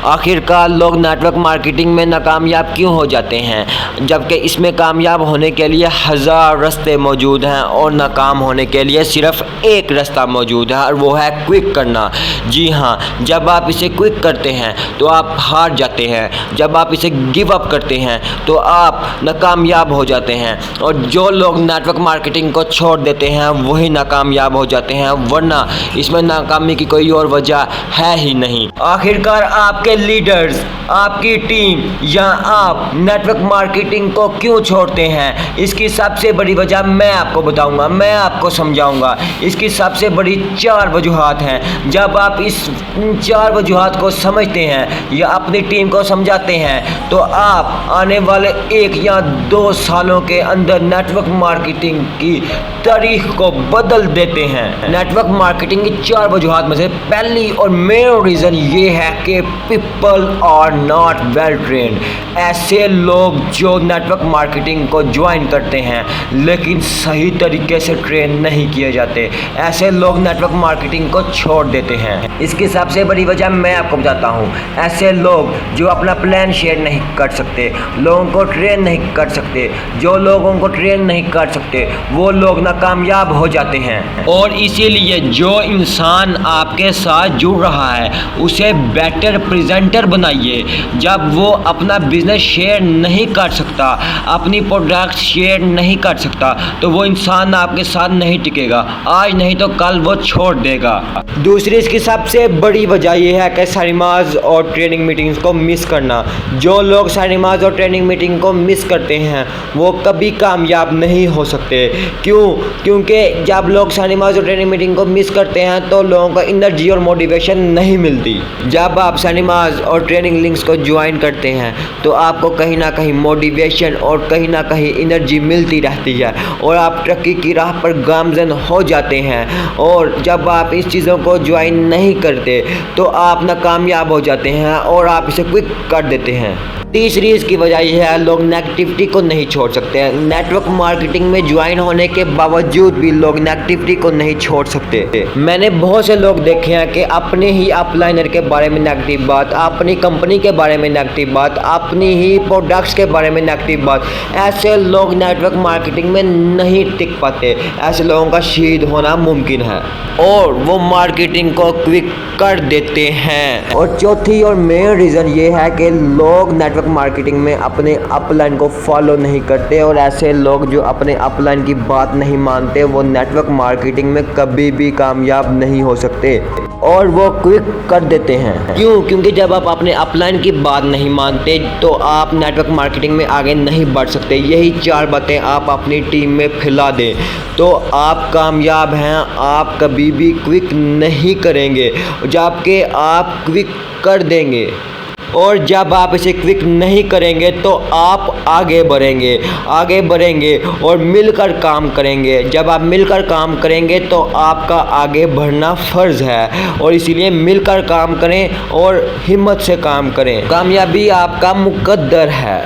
आखिरकार लोग network marketing में नाकामयाब क्यों हो जाते हैं, जबकि इसमें कामयाब होने के लिए हज़ार रास्ते मौजूद हैं और नाकाम होने के लिए सिर्फ एक रास्ता मौजूद है और वो है क्विक करना। जी हाँ, जब आप इसे क्विक करते हैं तो आप हार जाते हैं, जब आप इसे गिव अप करते हैं तो आप नाकामयाब हो जाते हैं। और जो लोग नेटवर्क मार्केटिंग को छोड़ देते हैं वही नाकामयाब हो जाते हैं, वरना इसमें नाकामी की कोई और वजह है ही नहीं। आखिरकार आपके लीडर्स, आपकी टीम या आप नेटवर्क मार्केटिंग को क्यों छोड़ते हैं, इसकी सबसे बड़ी वजह मैं आपको बताऊंगा, मैं आपको समझाऊंगा। इसकी सबसे बड़ी 4 वजूहात हैं। जब आप इस 4 वजूहात को समझते हैं या अपनी टीम को समझाते हैं तो आप आने वाले 1 या 2 सालों के अंदर नेटवर्क मार्केटिंग की तारीख को बदल देते हैं। नेटवर्क मार्केटिंग की 4 वजूहात में से पहली और मेन रीज़न ये है कि people are not well trained. ऐसे लोग जो नेटवर्क मार्केटिंग को ज्वाइन करते हैं लेकिन सही तरीके से ट्रेन नहीं किए जाते, ऐसे लोग नेटवर्क मार्केटिंग को छोड़ देते हैं। इसकी सबसे बड़ी वजह मैं आपको बताता हूँ। ऐसे लोग जो अपना प्लान शेयर नहीं कर सकते, लोगों को ट्रेन नहीं कर सकते, जो लोगों को ट्रेन नहीं कर सकते वो लोग नाकामयाब हो जाते हैं। और इसीलिए जो इंसान आपके साथ जुड़ रहा है उसे बेटर प्रेजेंटर बनाइए। जब वो अपना बिजनेस शेयर नहीं कर सकता, अपनी प्रोडक्ट शेयर नहीं कर सकता, तो वो इंसान आपके साथ नहीं टिकेगा। आज नहीं तो कल वो छोड़ देगा। दूसरी इसकी सबसे बड़ी वजह यह है कि सेमिनार्स और ट्रेनिंग मीटिंग्स को मिस करना। जो लोग सेमिनार्स और ट्रेनिंग मीटिंग को मिस करते हैं वो कभी कामयाब नहीं हो सकते। क्योंकि जब लोग सेमिनार्स और ट्रेनिंग मीटिंग को मिस करते हैं तो लोगों को एनर्जी और मोटिवेशन नहीं मिलती। जब आप सेमिनार्स और ट्रेनिंग लिंक्स को ज्वाइन करते हैं तो आपको कहीं ना कहीं मोटिवेशन और कहीं ना कहीं एनर्जी मिलती रहती है और आप तरक्की की राह पर गामजन हो जाते हैं। और जब आप इस चीज़ों को ज्वाइन नहीं करते तो आप नाकामयाब हो जाते हैं और आप इसे क्विक कर देते हैं। तीसरी इसकी वजह यह है लोग नेगेटिविटी को नहीं छोड़ सकते हैं। नेटवर्क मार्केटिंग में ज्वाइन होने के बावजूद भी लोग नेगेटिविटी को नहीं छोड़ सकते। मैंने बहुत से लोग देखे हैं कि अपने ही अपलाइनर के बारे में नेगेटिव बात, अपनी कंपनी के बारे में नेगेटिव बात, अपनी ही प्रोडक्ट्स के बारे में नेगेटिव बात, ऐसे लोग नेटवर्क मार्केटिंग में नहीं टिक पाते। ऐसे लोगों का शहीद होना मुमकिन है और वो मार्केटिंग को क्विक कर देते हैं। और चौथी और मेन रीज़न ये है कि लोग नेटवर्क मार्केटिंग में अपने अपलाइन को फॉलो नहीं करते और ऐसे लोग जो अपने अपलाइन की बात नहीं मानते वो नेटवर्क मार्केटिंग में कभी भी कामयाब नहीं हो सकते और वो क्विक कर देते हैं। क्योंकि जब आप अपने अपलाइन की बात नहीं मानते तो आप नेटवर्क मार्केटिंग में आगे नहीं बढ़ सकते। यही 4 बातें आप अपनी टीम में फैला दें तो आप कामयाब हैं। आप कभी भी क्विक नहीं करेंगे, जबकि आप क्विक कर देंगे। और जब आप इसे क्विक नहीं करेंगे तो आप आगे बढ़ेंगे और मिलकर काम करेंगे। जब आप मिलकर काम करेंगे तो आपका आगे बढ़ना फ़र्ज़ है और इसीलिए मिलकर काम करें और हिम्मत से काम करें। कामयाबी आपका मुकद्दर है।